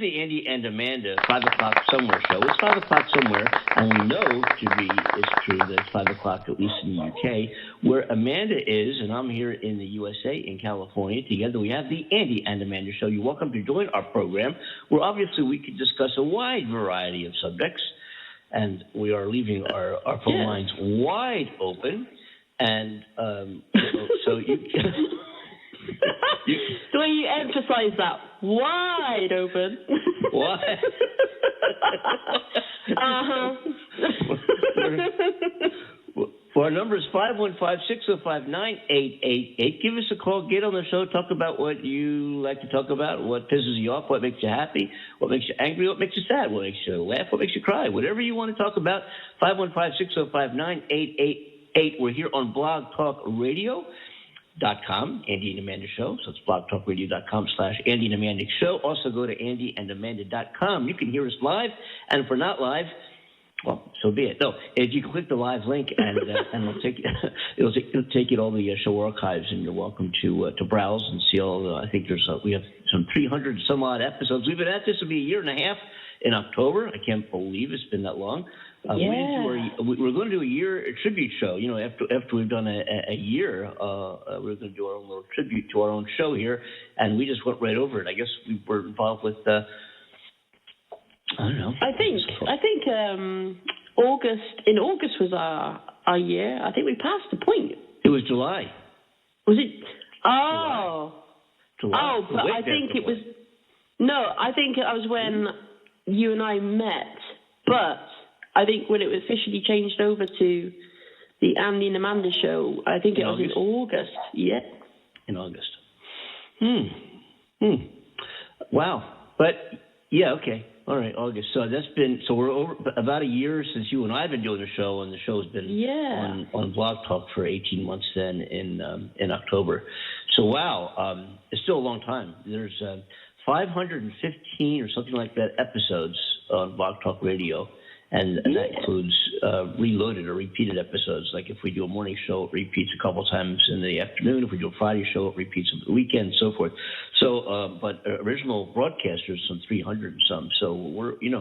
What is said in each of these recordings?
the Andy and Amanda 5 o'clock somewhere show. It's 5 o'clock somewhere, and we know it's true that it's 5 o'clock at least in the UK, where Amanda is, and I'm here in the USA, in California. Together we have the Andy and Amanda show. You're welcome to join our program, where obviously we can discuss a wide variety of subjects, and we are leaving our phone lines wide open, and so you... The way you emphasize that, wide open. Wide. Well, our number is 515-605-9888. Give us a call. Get on the show. Talk about what you like to talk about, what pisses you off, what makes you happy, what makes you angry, what makes you sad, what makes you laugh, what makes you cry. Whatever you want to talk about, 515-605-9888. We're here on Blog Talk Radio. .com, Andy and Amanda Show. So it's blogtalkradio.com/Andy and Amanda Show. Also go to andyandamanda.com. You can hear us live, and if we're not live, well, so be it. No, if you click the live link, and it'll take you to all the show archives, and you're welcome to browse and see all. I think we have some 300 some odd episodes. We've been at this. Will be a year and a half in October. I can't believe it's been that long. We're going to do a tribute show. You know, after we've done a year, we're going to do our own little tribute to our own show here, and we just went right over it. I guess we were involved with. I don't know. I think August was our year. I think we passed the point. It was July. Was it? Oh. July. Oh, but I think it was. No, I think it was when you and I met, but. I think when it was officially changed over to the Andy and Amanda show, I think it was in August. Yeah. In August. Wow. But, yeah, okay. All right, August. So we're over about a year since you and I have been doing the show, and the show's been on Blog Talk for 18 months then in October. So, wow, it's still a long time. There's 515 or something like that episodes on Blog Talk Radio. And that includes reloaded or repeated episodes. Like if we do a morning show, it repeats a couple times in the afternoon. If we do a Friday show, it repeats over the weekend, and so forth. So, but original broadcasters, some 300 and some. So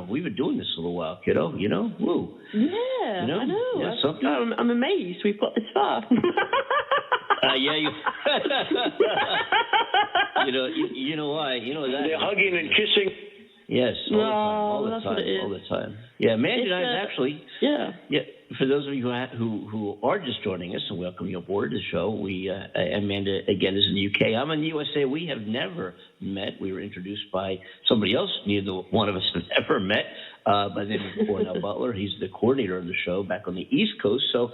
we've been doing this a little while, kiddo. Woo. Yeah, I know. Yeah, I'm amazed we've got this far. Yeah, you know why? You know that they're hugging and kissing. Yes, all the time. Yeah, Amanda and I actually. Yeah. For those of you who are just joining us, and welcome you aboard the show. Amanda again is in the UK. I'm in the USA. We have never met. We were introduced by somebody else. Neither one of us have ever met. By the name of Cornell Butler. He's the coordinator of the show back on the East Coast. So,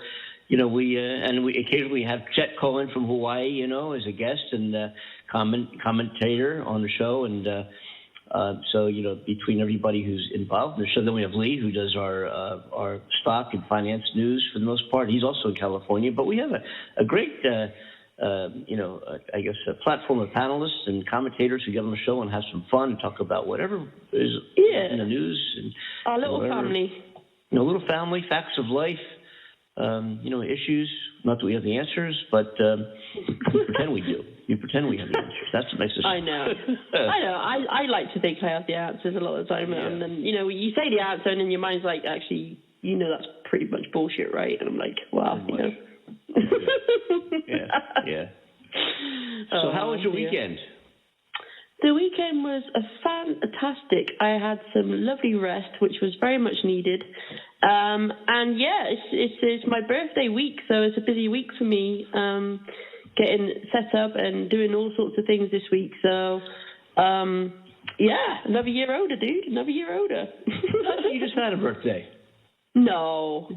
we occasionally have Chet call in from Hawaii, as a guest and commentator on the show, and. So, between everybody who's involved in the show, then we have Lee, who does our stock and finance news for the most part. He's also in California. But we have a great, I guess, a platform of panelists and commentators who get on the show and have some fun and talk about whatever is in the news. And our little family. Little family, facts of life, issues. Not that we have the answers, but we pretend we do. You pretend we have the answers. That's what makes us. I know. I like to think I have the answers a lot of the time, and then you say the answer, and then your mind's like, actually, that's pretty much bullshit, right? And I'm like, wow, Yeah. So how was your weekend? The weekend was fantastic. I had some lovely rest, which was very much needed. It's my birthday week, so it's a busy week for me. Getting set up and doing all sorts of things this week. So, another year older, dude. Another year older. You just had a birthday. No.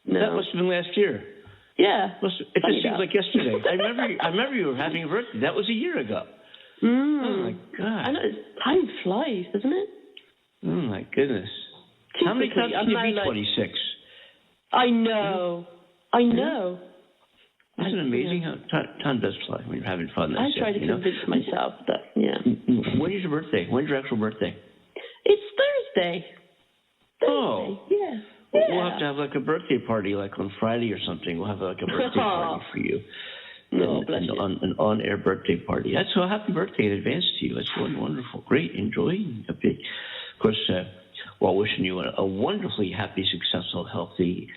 That must have been last year. Yeah. It just seems like yesterday. I remember you were having a birthday. That was a year ago. Oh, my God. I know. Time flies, doesn't it? Oh, my goodness. How many times can you be 26? I know. Isn't it amazing how time does fly when you're having fun? I try to convince myself that, When is your birthday? When's your actual birthday? It's Thursday. Oh. Yeah. We'll have to have like a birthday party like on Friday or something. We'll have like a birthday party for you. an on-air birthday party. That's so happy birthday in advance to you. That's wonderful. Great. Enjoy. Of course, while wishing you a wonderfully happy, successful, healthy,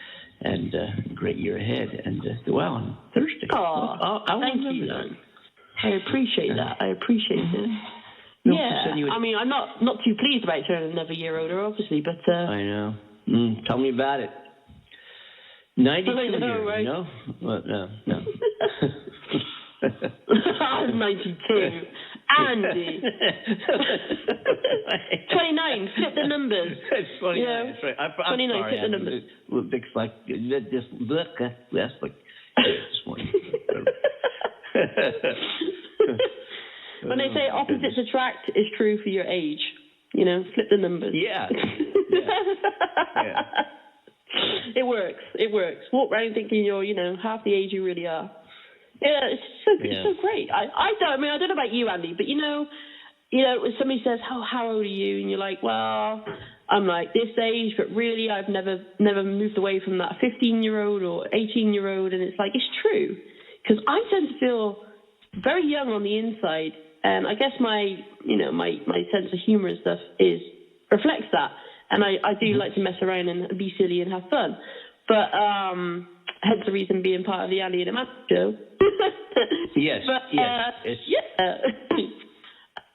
and great year ahead. And on Thursday. Oh, thank you. That. I appreciate that. I appreciate it. No, I mean, I'm not too pleased about turning another year older, obviously, but... I know. Tell me about it. 92 years, right? No? Well, no. I'm 92. Andy. 29, flip the numbers. It's 29, that's right. I'm 29, sorry, flip the numbers. It's like, that's like this morning. When they say opposites attract, it's true for your age. Flip the numbers. Yeah. It works. Walk around thinking you're, half the age you really are. Yeah, it's so great. I don't know about you, Andy, but when somebody says, how old are you? And you're like, well, I'm like this age, but really I've never moved away from that 15-year-old or 18-year-old. And it's like, it's true. Because I tend to feel very young on the inside. And I guess my sense of humor and stuff reflects that. And I do like to mess around and be silly and have fun. But hence the reason being part of the Andy and Amanda show. Yes. But,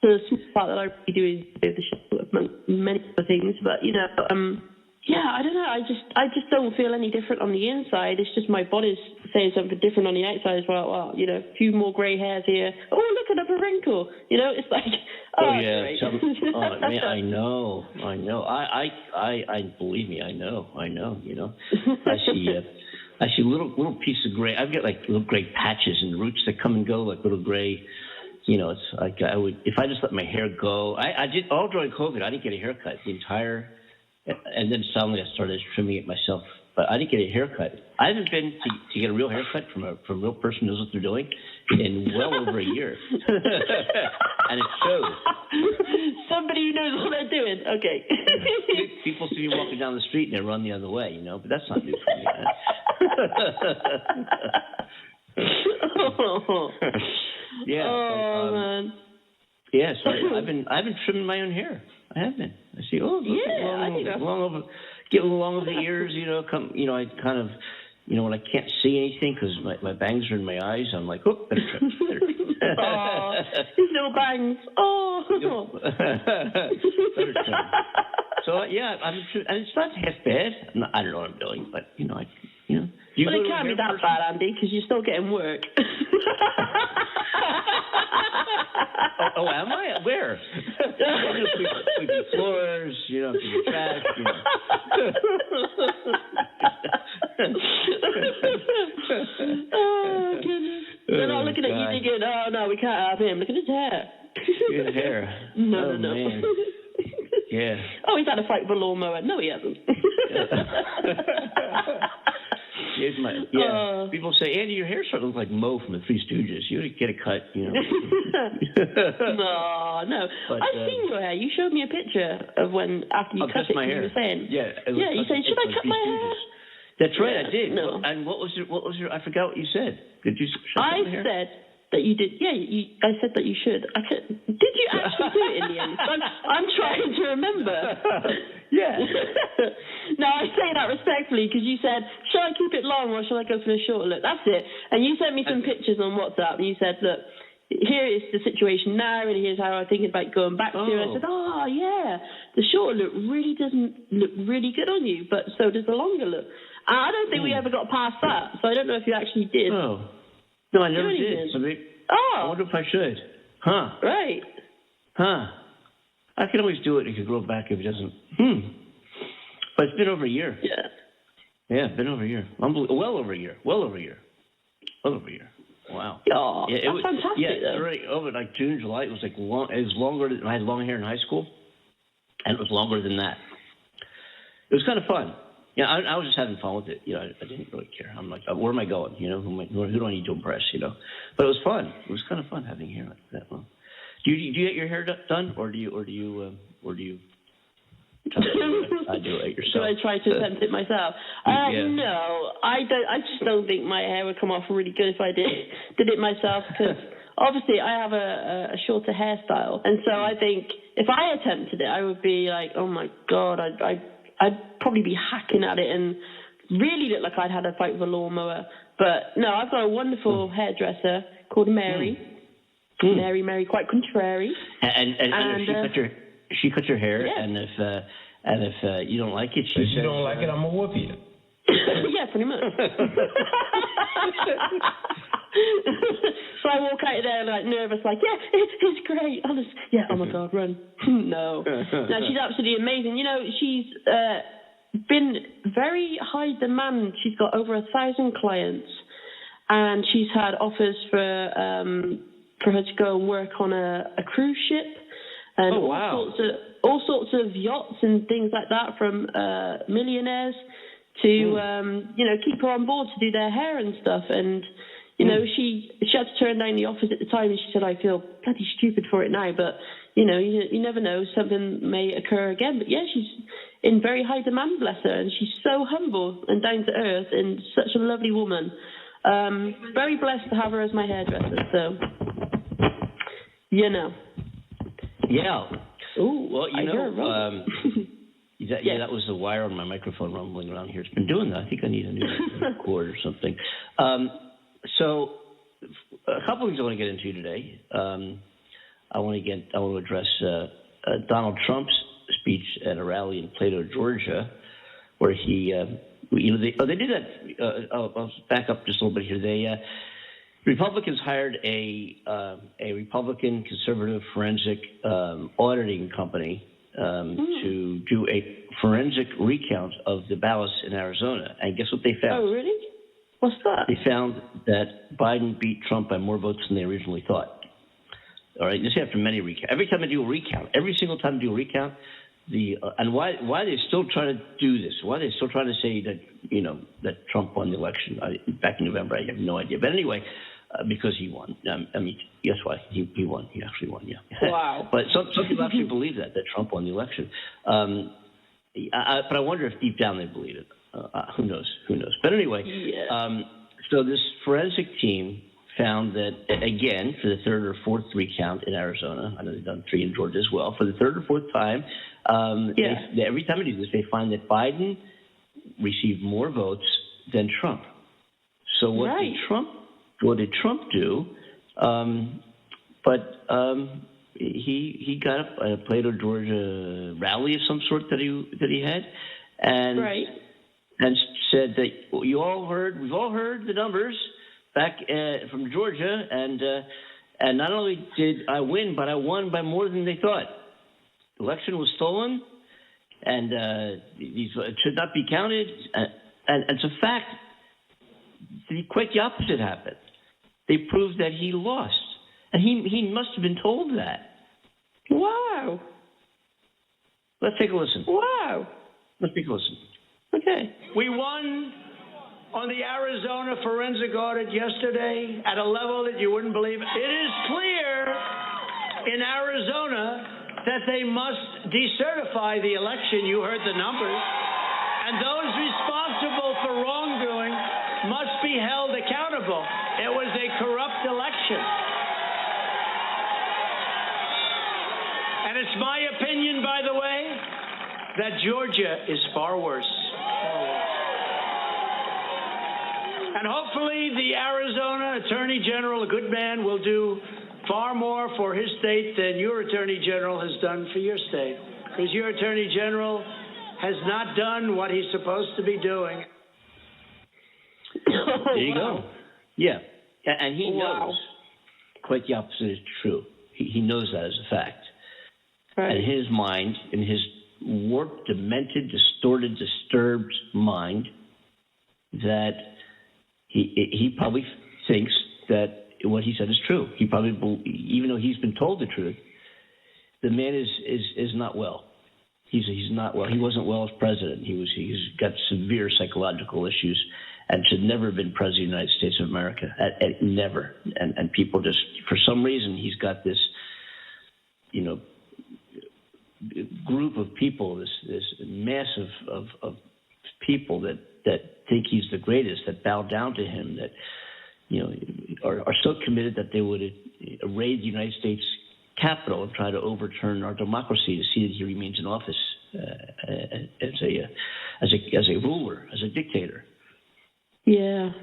the small part that I really do is the show among many other things. But, I don't know. I just don't feel any different on the inside. It's just my body's saying something different on the outside as well. Well, a few more grey hairs here. Oh, look, another wrinkle. It's like, man, I know. I believe me. I know. I see little pieces of gray. I've got like little gray patches and roots that come and go, like little gray. It's like if I just let my hair go. I did all during COVID. I didn't get a haircut and then suddenly I started trimming it myself. But I didn't get a haircut. I haven't been to get a real haircut from a real person who knows what they're doing in well over a year. And it shows. Somebody who knows what they're doing. Okay. People see me walking down the street and they run the other way, but that's not new for me. Yeah. Man. Yeah, so I've been trimming my own hair. I have been. I see. Oh, I think that's getting along with the years. I kind of, when I can't see anything because my bangs are in my eyes, I'm like, oh, better trim. Oh, his little bangs. Oh. Better trim. So yeah, and it's not half bad. I don't know what I'm doing, but I. Well, it can't be that bad, Andy, because you're still getting work. Oh, am I? Where? Sweeping floors, keeping trash, Oh, goodness. They're not looking at you thinking, oh, no, we can't have him. Look at his hair. His hair. No. Man. Yeah. Oh, he's had a fight with a lawnmower. No, he hasn't. People say, Andy, your hair starting to look like Mo from the Three Stooges. You ought to get a cut, No. But, I've seen your hair. You showed me a picture of after you cut it. My hair. You were saying, you said, should I cut my hair? That's right, I did. No. And what was your? I forgot what you said. Did you? I said that you did. Yeah, I said that you should. Did you actually do it in the end? I'm trying to remember. Yeah. No, I say that respectfully because you said, shall I keep it long or shall I go for the short look? That's it. And you sent me some pictures on WhatsApp and you said, look, here is the situation now and here's how I'm thinking about going back to it. I said, oh, yeah, the short look really doesn't look really good on you, but so does the longer look. And I don't think we ever got past that, so I don't know if you actually did. Oh. No, I never did. So I wonder if I should. Huh. Right. Huh. I can always do it. It could grow back if it doesn't. But it's been over a year. Yeah. Yeah, been over a year. Well over a year. Wow. Oh, yeah, that's fantastic. Yeah, right. Over like June, July, it was like long. It was longer. I had long hair in high school, and it was longer than that. It was kind of fun. Yeah, I was just having fun with it. I didn't really care. I'm like, where am I going? Who do I need to impress? But it was fun. It was kind of fun having hair like that. Well, do you get your hair done, or do you? I do it yourself. So I try to attempt it myself. No, I don't. I just don't think my hair would come off really good if I did it myself, because obviously I have a shorter hairstyle, and so I think if I attempted it, I would be like, oh my god, I'd probably be hacking at it and really look like I'd had a fight with a lawnmower. But no, I've got a wonderful hairdresser called Mary. Mary, quite contrary. And she cut your hair, and if you don't like it, she says, you don't like it, I'm gonna whoop you. Yeah, pretty much. So I walk out of there like nervous, like, yeah, it's great. Oh my god, run. No, she's absolutely amazing. You know, she's been very high demand. She's got over 1,000 clients, and she's had offers for her to go and work on a cruise ship, and all sorts of yachts and things like that, from millionaires to keep her on board to do their hair and stuff. And she had to turn down the offers at the time, and she said, I feel bloody stupid for it now, but you never know, something may occur again. But yeah, she's in very high demand, bless her, and she's so humble and down to earth and such a lovely woman. Very blessed to have her as my hairdresser, so Yeah. Ooh, well, that was the wire on my microphone rumbling around here. It's been doing that. I think I need a new cord or something. So a couple of things I want to get into today. I want to address Donald Trump's speech at a rally in Plato, Georgia, where he, they did that. I'll back up just a little bit here. Republicans hired a Republican conservative forensic auditing company to do a forensic recount of the ballots in Arizona. And guess what they found? Oh, really? What's that? They found that Biden beat Trump by more votes than they originally thought. All right, this after many recounts. Every time I do a recount, every single time I do a recount, and why they're still trying to do this? Why they're still trying to say that that Trump won the election back in November? I have no idea. But anyway, because he won. I mean, guess what? He won. He actually won. Yeah. Wow. But some people actually believe that Trump won the election. But I wonder if deep down they believe it. Who knows? But anyway, so this forensic team found that, again, for the third or fourth recount in Arizona, I know they've done 3 in Georgia as well, for the third or fourth time, every time they do this, they find that Biden received more votes than Trump. So what did Trump do? He got up at a Plato, Georgia rally of some sort that he had, and said that we've all heard the numbers back from Georgia, and not only did I win, but I won by more than they thought. The election was stolen, and these should not be counted. And it's a fact. Quite the opposite happened. They proved that he lost, and he must have been told that. Wow. Let's take a listen. Wow. Let's take a listen. Okay. We won on the Arizona forensic audit yesterday at a level that you wouldn't believe. It is clear in Arizona that they must decertify the election. You heard the numbers. And those responsible for wrongdoing must be held accountable. It was a corrupt election. And it's my opinion, by the way, that Georgia is far worse. And hopefully the Arizona Attorney General, a good man, will do far more for his state than your Attorney General has done for your state. Because your Attorney General has not done what he's supposed to be doing. There you go. Yeah. And he knows quite the opposite is true. He knows that as a fact. Right. And in his mind, in his warped, demented, distorted, disturbed mind, that he probably thinks that what he said is true. He probably, even though he's been told the truth, the man is not well. He's not well. He wasn't well as president. He's got severe psychological issues and should never have been president of the United States of America. Never. And people just, for some reason, he's got this, group of people, this mass of people that think he's the greatest, that bow down to him, that are so committed that they would raid the United States Capitol and try to overturn our democracy to see that he remains in office as a ruler, as a dictator. Yeah.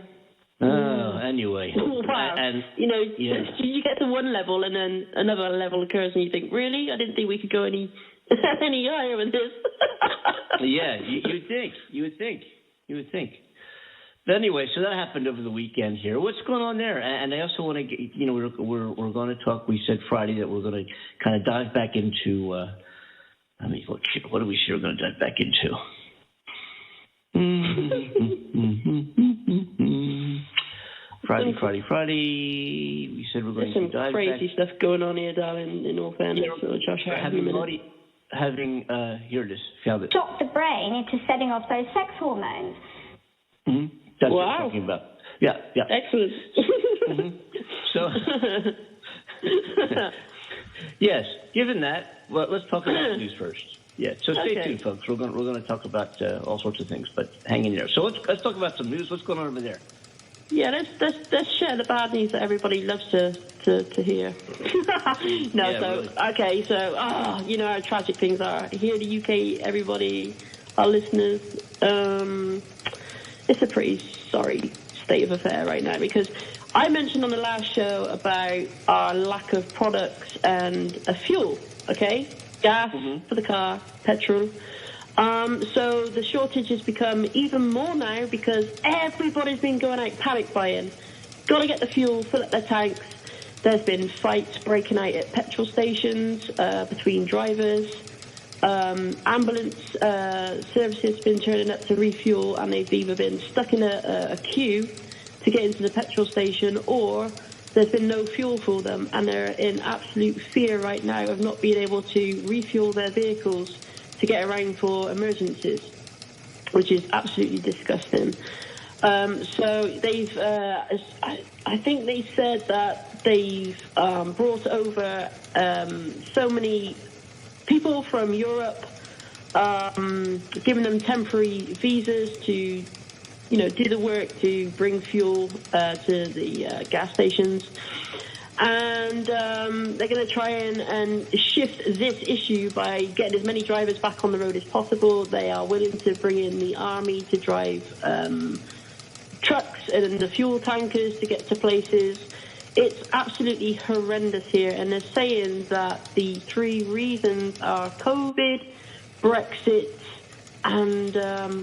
Anyway. Wow. And you get to one level and then another level occurs and you think, really? I didn't think we could go any higher with this. Yeah, you would think. But anyway, so that happened over the weekend here. What's going on there? And I also want to get, we're going to talk. We said Friday that we're going to kind of dive back into. What do we say we're going to dive back into? Friday. We said we're going to dive back. There's some crazy stuff going on here, darling, in all fairness. So Josh, here it is. Found it. Shock the brain into setting off those sex hormones. Mm-hmm. That's what I'm talking about. Yeah. Excellent. Mm-hmm. So, yes, given that, well, let's talk about the news first. Yeah, so stay tuned, folks. We're going to talk about all sorts of things, but hang in there. So let's talk about some news. What's going on over there? Yeah, let's share the bad news that everybody loves to hear. Okay, so how tragic things are here in the UK. Everybody, our listeners, it's a pretty sorry state of affair right now, because I mentioned on the last show about our lack of products and fuel. Okay, gas for the car, petrol. So the shortage has become even more now because everybody's been going out panic buying. Got to get the fuel, fill up their tanks. There's been fights breaking out at petrol stations between drivers. Ambulance services have been turning up to refuel, and they've either been stuck in a queue to get into the petrol station, or there's been no fuel for them, and they're in absolute fear right now of not being able to refuel their vehicles to get around for emergencies, which is absolutely disgusting. So they've, I think they said that they've brought over so many people from Europe, giving them temporary visas to, do the work to bring fuel to the gas stations. And they're going to try and shift this issue by getting as many drivers back on the road as possible. They are willing to bring in the army to drive trucks and the fuel tankers to get to places. It's absolutely horrendous here. And they're saying that the three reasons are COVID, Brexit, and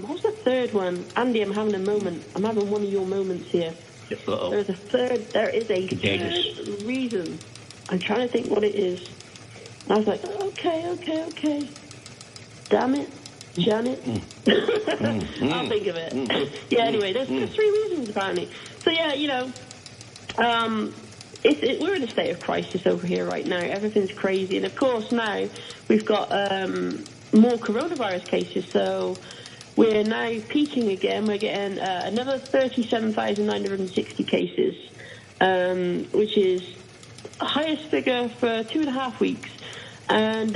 what was the third one? Andy, I'm having a moment. I'm having one of your moments here. Uh-oh. There is a third reason. I'm trying to think what it is. And I was like, okay. Damn it, Janet. I'll think of it. Yeah, anyway, there's three reasons apparently. So yeah, we're in a state of crisis over here right now. Everything's crazy. And of course now we've got more coronavirus cases. So we're now peaking again. We're getting another 37,960 cases, which is the highest figure for 2.5 weeks. And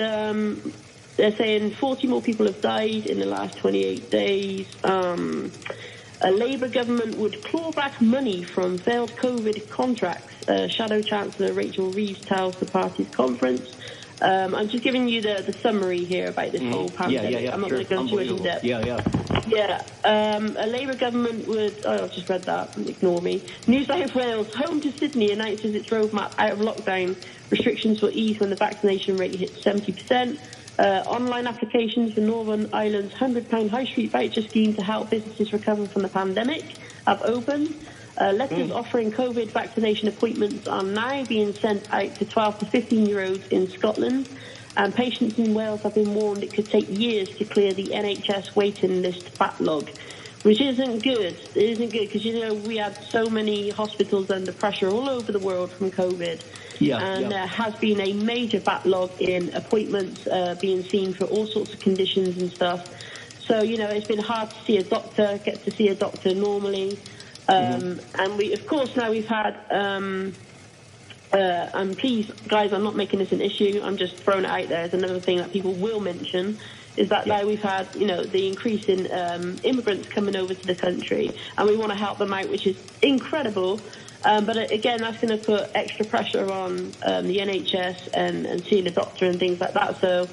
they're saying 40 more people have died in the last 28 days. A Labour government would claw back money from failed COVID contracts, Shadow Chancellor Rachel Reeves tells the party's conference. I'm just giving you the summary here about this whole pandemic. Yeah, I'm not going to go too much in depth. Yeah. A Labour government would... Oh, I've just read that. Ignore me. New South Wales, home to Sydney, announces its roadmap out of lockdown. Restrictions will ease when the vaccination rate hits 70%. Online applications for Northern Ireland's £100 high street voucher scheme to help businesses recover from the pandemic have opened. Letters offering COVID vaccination appointments are now being sent out to 12 to 15-year-olds in Scotland, and patients in Wales have been warned it could take years to clear the NHS waiting list backlog, which isn't good. It isn't good because, we had so many hospitals under pressure all over the world from COVID. There has been a major backlog in appointments being seen for all sorts of conditions and stuff. So, it's been hard to see a doctor, get to see a doctor normally. And we've had and please, guys, I'm not making this an issue. I'm just throwing it out there as another thing that people will mention, is that now we've had, the increase in immigrants coming over to the country, and we want to help them out, which is incredible. But again, that's going to put extra pressure on the NHS and seeing a doctor and things like that. So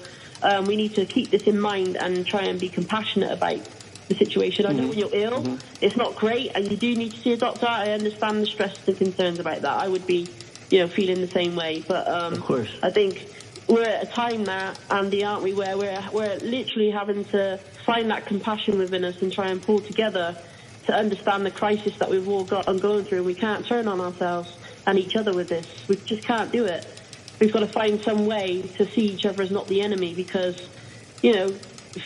we need to keep this in mind and try and be compassionate about the situation. I know when you're ill, it's not great, and you do need to see a doctor. I understand the stress and concerns about that. I would be, feeling the same way. But of course, I think we're at a time now, Andy, aren't we, where we're literally having to find that compassion within us and try and pull together to understand the crisis that we've all got and going through. We can't turn on ourselves and each other with this. We just can't do it. We've got to find some way to see each other as not the enemy, because,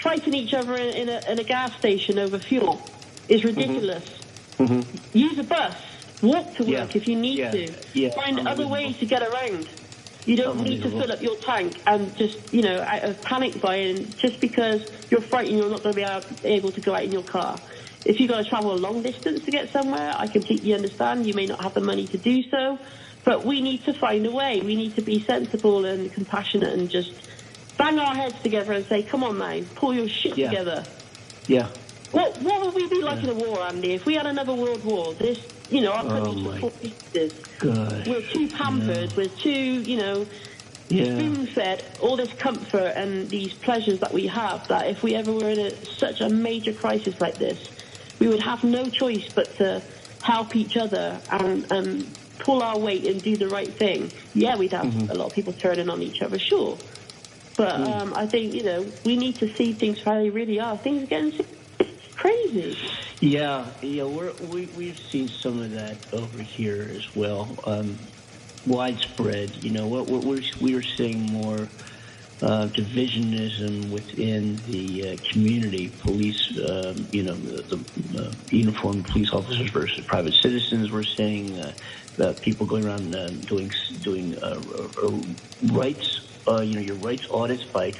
fighting each other in a gas station over fuel is ridiculous. Use a bus. Walk to work if you need to. Find other ways to get around. You don't need to fill up your tank and just, out of panic buying, just because you're frightened you're not going to be able to go out in your car. If you've got to travel a long distance to get somewhere, I completely understand. You may not have the money to do so, but we need to find a way. We need to be sensible and compassionate and just bang our heads together and say, come on now, pull your shit together. Yeah. What would we be like in a war, Andy? If we had another world war, this, our country's for pieces. God. We're too pampered. We're too, spoon-fed, all this comfort and these pleasures that we have, that if we ever were in such a major crisis like this, we would have no choice but to help each other and pull our weight and do the right thing. Yeah, we'd have a lot of people turning on each other, sure. But I think, we need to see things how they really are. Things are getting crazy. Yeah, we've seen some of that over here as well. Widespread, we're seeing more divisionism within the community. Police, the uniformed police officers versus private citizens. We're seeing people going around doing rights, your rights audits by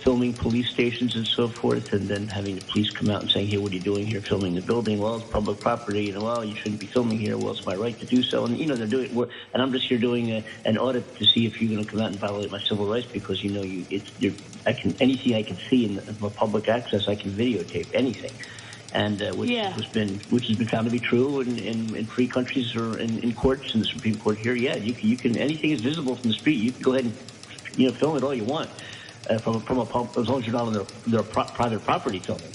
filming police stations and so forth, and then having the police come out and saying, hey, what are you doing here filming the building? Well, it's public property. Well, you shouldn't be filming here. Well, it's my right to do so. And, they're doing it. And I'm just here doing an audit to see if you're going to come out and violate my civil rights, because, anything I can see in the public access, I can videotape anything. And which has been found to be true in free countries or in courts, in the Supreme Court here. Yeah, you can, anything is visible from the street. You can go ahead and, film it all you want. From a pump, as long as you're not on their private property filming.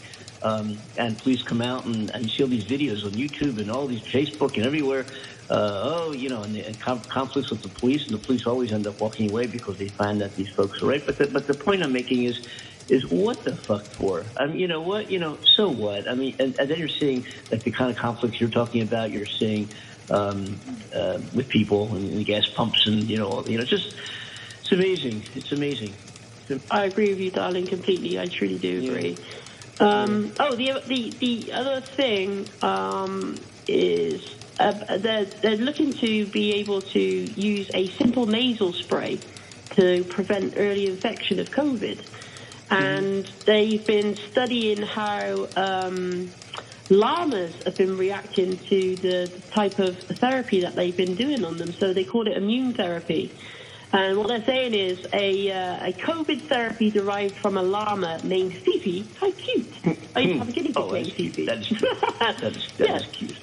And police come out and you see all these videos on YouTube and all these Facebook and everywhere. And conflicts with the police, and the police always end up walking away because they find that these folks are right. But the point I'm making is what the fuck for? I mean, so what? I mean, and then you're seeing like the kind of conflicts you're talking about. You're seeing with people and the gas pumps and just it's amazing. It's amazing. I agree with you, darling, completely. I truly do agree. The other thing is they're looking to be able to use a simple nasal spray to prevent early infection of COVID. And they've been studying how llamas have been reacting to the type of therapy that they've been doing on them. So they call it immune therapy. And what they're saying is a COVID therapy derived from a llama named Fifi. How cute. I used to have a guinea pig named Fifi. That is cute.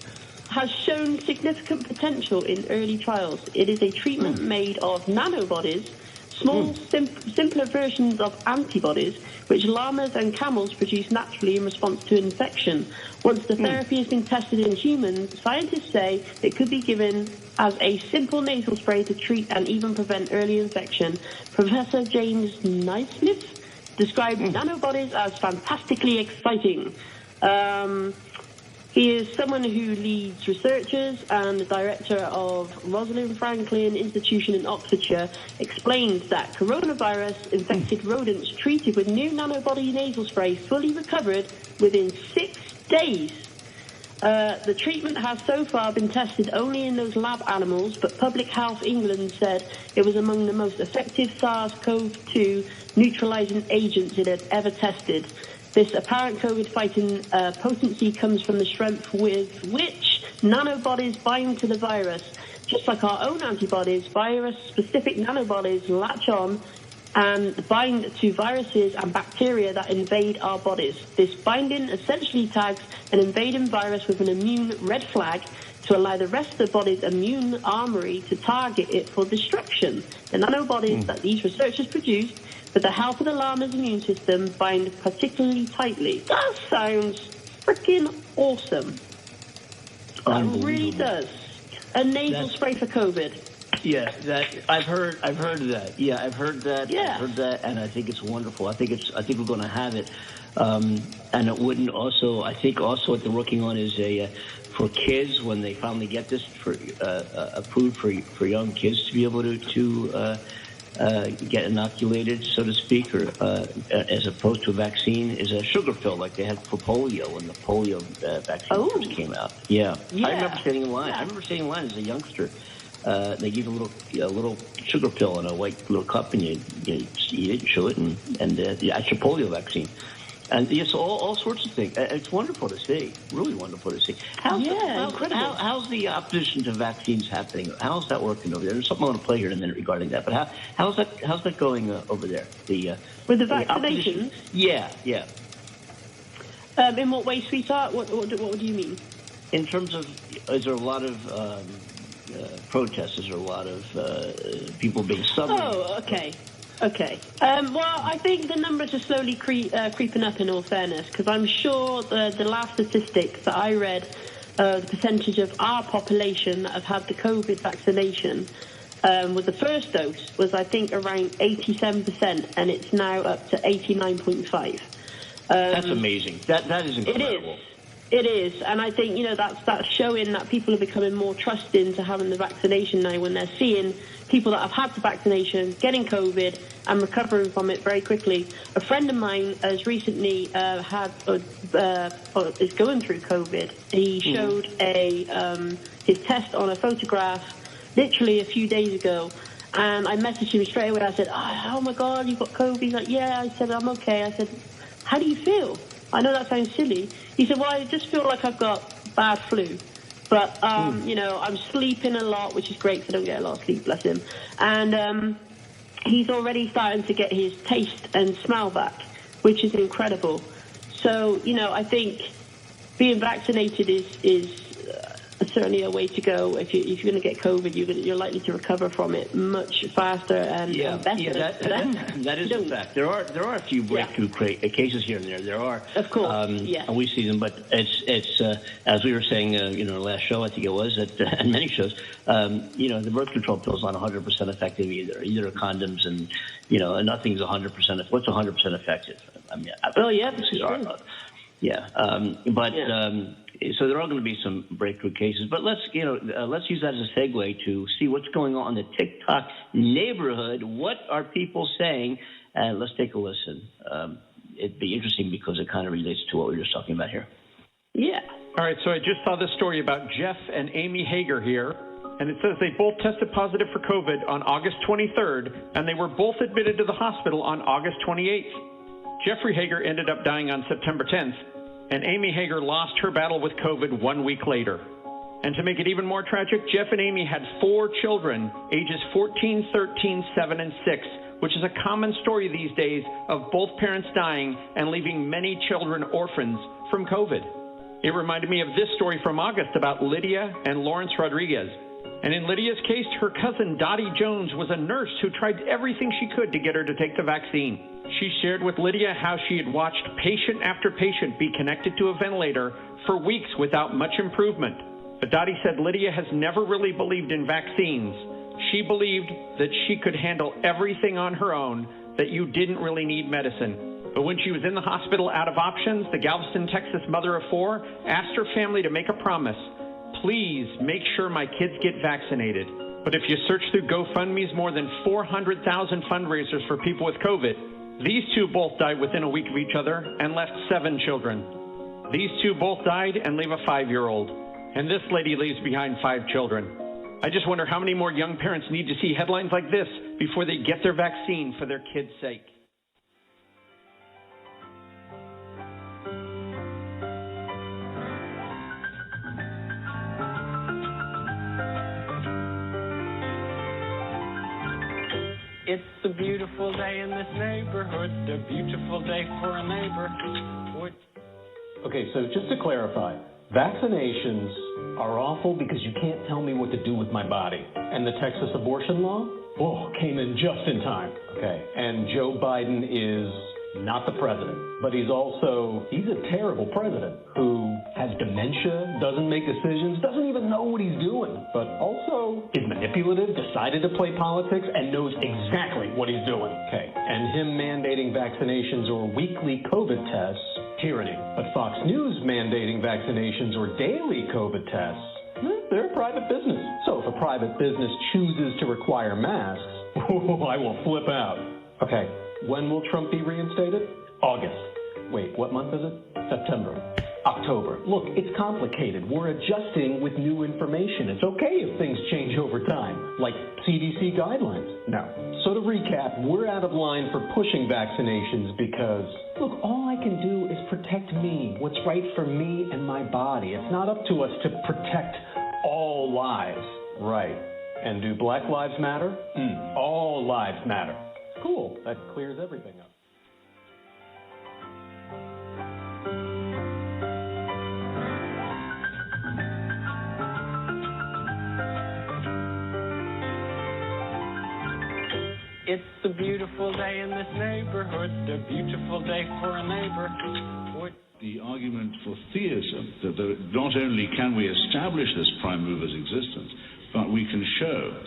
Has shown significant potential in early trials. It is a treatment made of nanobodies, small, simpler versions of antibodies, which llamas and camels produce naturally in response to infection. Once the therapy has been tested in humans, scientists say it could be given as a simple nasal spray to treat and even prevent early infection. Professor James Naismith described nanobodies as fantastically exciting. He is someone who leads researchers, and the director of Rosalind Franklin Institution in Oxfordshire explained that coronavirus-infected rodents treated with new nanobody nasal spray fully recovered within 6 days. The treatment has so far been tested only in those lab animals, but Public Health England said it was among the most effective SARS-CoV-2 neutralizing agents it had ever tested. This apparent COVID-fighting potency comes from the strength with which nanobodies bind to the virus. just like our own antibodies, virus-specific nanobodies latch on and bind to viruses and bacteria that invade our bodies. This binding essentially tags an invading virus with an immune red flag to allow the rest of the body's immune armory to target it for destruction. The nanobodies that these researchers produced, with the help of the llama's immune system, bind particularly tightly. That sounds freaking awesome. That really does. A nasal spray for COVID. Yeah, I've heard of that. Yeah, I've heard that. Yeah. I've heard that, and I think it's wonderful. I think we're going to have it. And it wouldn't also. I think also what they're working on is for kids when they finally get this approved for young kids to be able to get inoculated, so to speak, or as opposed to a vaccine, is a sugar pill like they had for polio when the polio vaccine first came out. Yeah. I remember standing in line. Yeah. I remember standing in line as a youngster. They give a little sugar pill in a white little cup, and you eat it, chew it, and the actual polio vaccine. And yes, all sorts of things. It's wonderful to see. Really wonderful to see. Incredible. How's the opposition to vaccines happening? How's that working over there? There's something I want to play here in a minute regarding that. But how's that going over there? With the vaccinations? Yeah. In what way, sweetheart? What do you mean? In terms of, is there a lot of protests? Is there a lot of people being stubborn? Oh, okay. Well, I think the numbers are slowly creeping up, in all fairness, because I'm sure the last statistics that I read, the percentage of our population that have had the COVID vaccination with the first dose was, I think, around 87%, and it's now up to 89.5%. That's amazing. That is incredible. It is, and I think, that's showing that people are becoming more trusting to having the vaccination now when they're seeing people that have had the vaccination getting COVID and recovering from it very quickly. A friend of mine has recently is going through COVID. He showed his test on a photograph literally a few days ago, and I messaged him straight away. I said, "Oh my God, you've got COVID?" He's like, "Yeah." I said, "I'm okay." I said, "How do you feel?" I know that sounds silly. He said, "Well, I just feel like I've got bad flu. But, I'm sleeping a lot, which is great because I don't get a lot of sleep, bless him." And he's already starting to get his taste and smell back, which is incredible. So, I think being vaccinated is certainly a way to go. If you're going to get COVID, you're likely to recover from it much faster and better. Yeah, that is a fact. There are a few breakthrough cases here and there. There are, of course, and we see them. But it's as we were saying, in our last show, I think it was, and many shows, the birth control pill is not 100% effective either. Either condoms and nothing's 100%. What's 100% effective? I mean, so there are going to be some breakthrough cases, but let's use that as a segue to see what's going on in the TikTok neighborhood. What are people saying? And let's take a listen. It'd be interesting because it kind of relates to what we were just talking about here. Yeah. All right, so I just saw this story about Jeff and Amy Hager here, and it says they both tested positive for COVID on August 23rd, and they were both admitted to the hospital on August 28th. Jeffrey Hager ended up dying on September 10th, and Amy Hager lost her battle with COVID 1 week later. And to make it even more tragic, Jeff and Amy had 4 children, ages 14, 13, 7, and 6, which is a common story these days of both parents dying and leaving many children orphans from COVID. It reminded me of this story from August about Lydia and Lawrence Rodriguez. And in Lydia's case, her cousin Dottie Jones was a nurse who tried everything she could to get her to take the vaccine. She shared with Lydia how she had watched patient after patient be connected to a ventilator for weeks without much improvement. But Dottie said Lydia has never really believed in vaccines. She believed that she could handle everything on her own, that you didn't really need medicine. But when she was in the hospital out of options, the Galveston, Texas mother of 4 asked her family to make a promise. Please make sure my kids get vaccinated. But if you search through GoFundMe's more than 400,000 fundraisers for people with COVID, these 2 both died within a week of each other and left 7 children. These 2 both died and leave a 5-year-old. And this lady leaves behind 5 children. I just wonder how many more young parents need to see headlines like this before they get their vaccine for their kids' sake. It's a beautiful day in this neighborhood, a beautiful day for a neighbor. Okay, so just to clarify, vaccinations are awful because you can't tell me what to do with my body. And the Texas abortion law? Oh, came in just in time. Okay, and Joe Biden is not the president, but he's a terrible president who has dementia, doesn't make decisions, doesn't even know what he's doing, but also is manipulative, decided to play politics, and knows exactly what he's doing. Okay, and him mandating vaccinations or weekly COVID tests, tyranny. But Fox News mandating vaccinations or daily COVID tests, they're a private business. So if a private business chooses to require masks, I will flip out. Okay, when will Trump be reinstated? August. Wait, what month is it? September. October. Look, it's complicated. We're adjusting with new information. It's okay if things change over time, like CDC guidelines. Now, so to recap, we're out of line for pushing vaccinations because, look, all I can do is protect me, what's right for me and my body. It's not up to us to protect all lives. Right. And do Black Lives Matter? All lives matter. Cool. That clears everything up. It's a beautiful day in this neighborhood, a beautiful day for a neighbor. The argument for theism, that not only can we establish this prime mover's existence, but we can show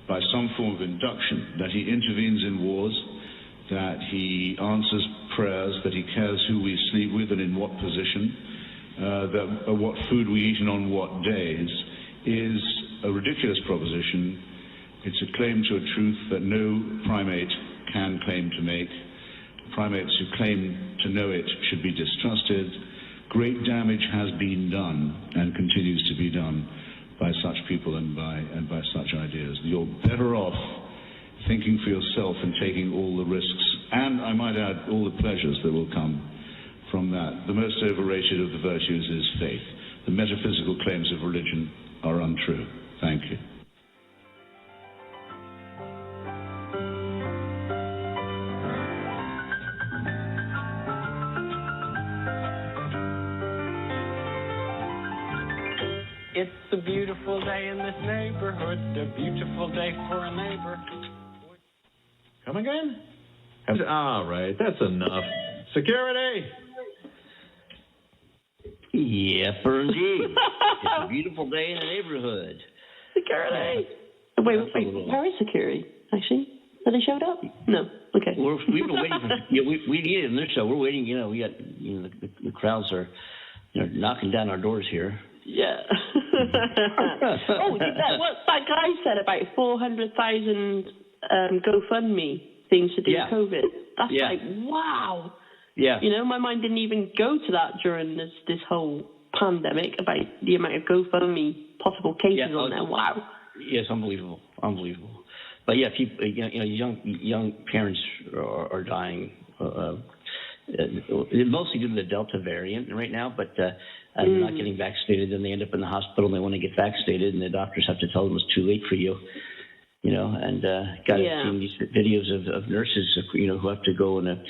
by some form of induction that he intervenes in wars, that he answers prayers, that he cares who we sleep with and in what position, what food we eat and on what days, is a ridiculous proposition. It's a claim to a truth that no primate can claim to make. Primates who claim to know it should be distrusted. Great damage has been done and continues to be done by such people and by such ideas. You're better off thinking for yourself and taking all the risks, and I might add, all the pleasures that will come from that. The most overrated of the virtues is faith. The metaphysical claims of religion are untrue. Thank you. It's a beautiful day in this neighborhood, a beautiful day for a neighbor. Come again? All right, that's enough. Security! Yepper indeed. It's a beautiful day in the neighborhood. Security! Wait, where is security, actually? Have they showed up? No. Okay. We've been waiting for, we need them this show. We're waiting, we got, the crowds are, knocking down our doors here. Yeah. What that guy said about 400,000 GoFundMe things to do with COVID. That's like, wow. Yeah. My mind didn't even go to that during this whole pandemic about the amount of GoFundMe possible cases on there. Wow. Yes, unbelievable. But yeah, people, young parents are dying. Mostly due to the Delta variant right now, but not getting vaccinated, then they end up in the hospital and they want to get vaccinated, and the doctors have to tell them it's too late for you. And seen these videos of nurses, who have to go in a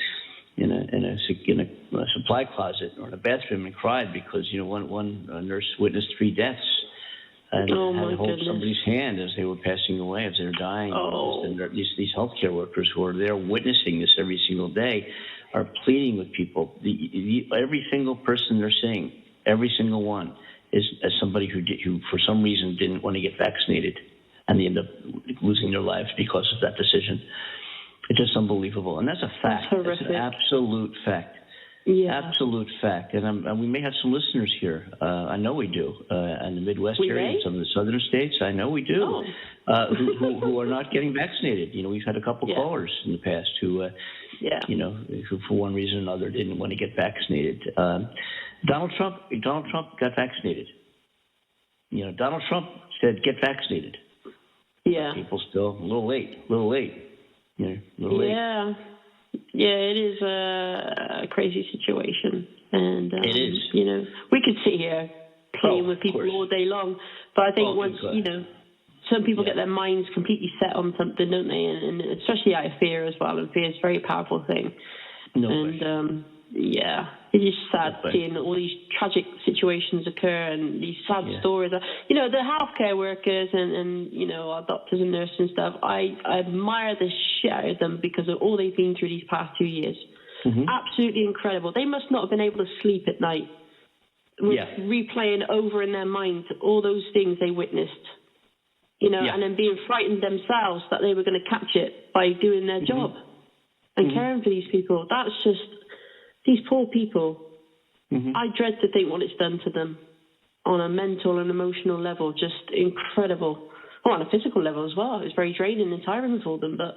supply closet or in a bathroom and cried because one nurse witnessed 3 deaths and had to hold somebody's hand as they were passing away, as they were dying. And these healthcare workers who are there witnessing this every single day are pleading with people. Every single person they're seeing, every single one, is as somebody who for some reason didn't want to get vaccinated, and they end up losing their lives because of that decision. It's just unbelievable, and that's a fact. That's an absolute fact. Yeah. Absolute fact. And we may have some listeners here. I know we do. In the Midwest area, and some of the southern states, I know we do, who are not getting vaccinated. We've had a couple callers in the past who for one reason or another didn't want to get vaccinated. Donald Trump got vaccinated. Donald Trump said, get vaccinated. Yeah. People still a little late. Yeah. Yeah, it is a crazy situation. And, it is. We could sit here playing with people all day long. But I think once, some people get their minds completely set on something, don't they? And especially out of fear as well. And fear is a very powerful thing. It's just sad seeing all these tragic situations occur and these sad stories. You know, the healthcare workers and you know, our doctors and nurses and stuff, I admire the shit out of them because of all they've been through these past 2 years. Absolutely incredible. They must not have been able to sleep at night with replaying over in their minds all those things they witnessed. You know, and then being frightened themselves that they were going to catch it by doing their job and caring for these people. That's just, these poor people, I dread to think what it's done to them on a mental and emotional level. Just incredible. Oh, on a physical level as well. It's very draining and tiring for them, but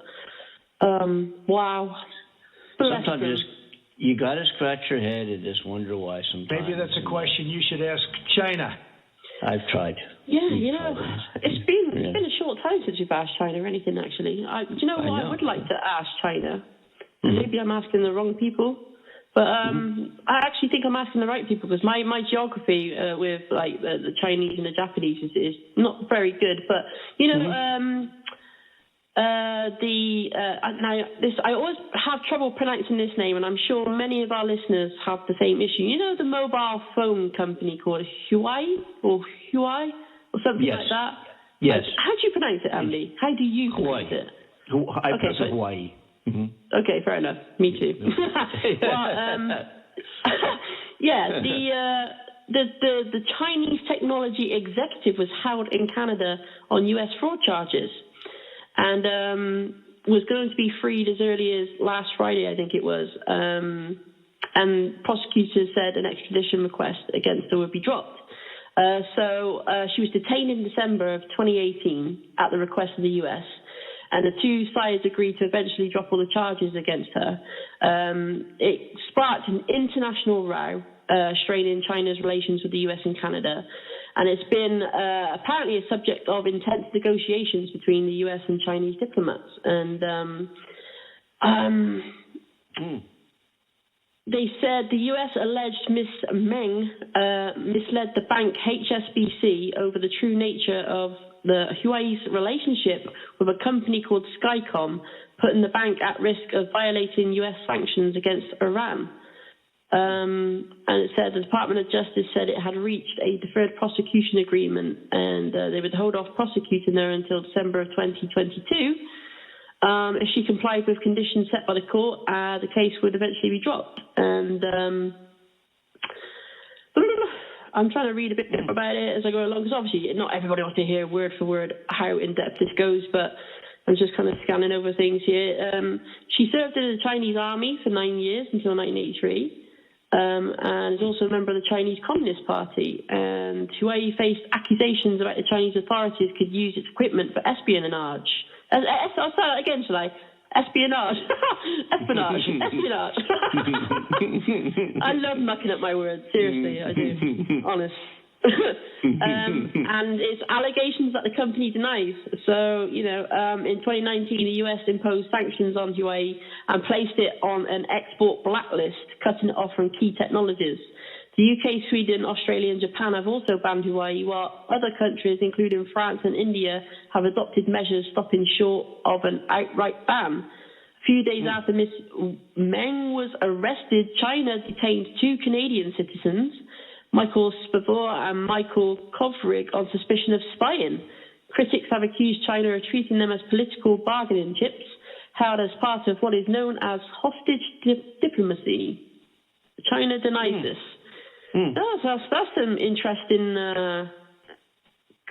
wow. Sometimes you got to scratch your head and just wonder why sometimes. Maybe that's a question you should ask China. I've tried. Yeah, you know, it's been a short time since we've asked China or anything, actually. Do you know what I would like to ask China? Maybe I'm asking the wrong people, but I actually think I'm asking the right people because my geography with like the Chinese and the Japanese is not very good. But you know, I always have trouble pronouncing this name, and I'm sure many of our listeners have the same issue. You know, the mobile phone company called Huawei or something like that. Yes. How do you pronounce it, Andy? How do you pronounce it? I pronounce it Hawaii. Okay, fair enough. Me too. The Chinese technology executive was held in Canada on U.S. fraud charges, and was going to be freed as early as last Friday, I think it was. And prosecutors said an extradition request against her would be dropped. So she was detained in December of 2018 at the request of the U.S., and the two sides agreed to eventually drop all the charges against her. It sparked an international row, straining China's relations with the US and Canada. And it's been apparently a subject of intense negotiations between the US and Chinese diplomats. And they said the US alleged Miss Meng misled the bank HSBC over the true nature of the Huawei's relationship with a company called Skycom, putting the bank at risk of violating US sanctions against Iran. And it said the Department of Justice said it had reached a deferred prosecution agreement, and they would hold off prosecuting her until December of 2022. If she complied with conditions set by the court, the case would eventually be dropped. And I'm trying to read a bit more about it as I go along, because obviously not everybody wants to hear word for word how in-depth this goes, but I'm just kind of scanning over things here. She served in the Chinese army for 9 years until 1983, and is also a member of the Chinese Communist Party. And Huawei faced accusations about the Chinese authorities could use its equipment for espionage. I'll start again, shall I? Espionage. Espionage. I love mucking up my words. Seriously, I do. Honest. And it's allegations that the company denies. So, you know, in 2019, the US imposed sanctions on Huawei and placed it on an export blacklist, cutting it off from key technologies. The UK, Sweden, Australia and Japan have also banned Huawei, while other countries, including France and India, have adopted measures stopping short of an outright ban. A few days after Ms. Meng was arrested, China detained two Canadian citizens, Michael Spavor and Michael Kovrig, on suspicion of spying. Critics have accused China of treating them as political bargaining chips, held as part of what is known as hostage diplomacy. China denies this. That's some interesting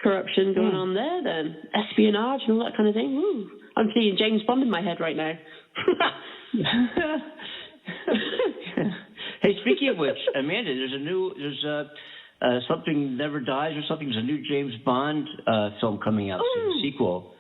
corruption going on there, then. Espionage and all that kind of thing. Woo. I'm seeing James Bond in my head right now. Hey, speaking of which, Amanda, there's Something Never Dies or something. There's a new James Bond film coming out soon, a sequel.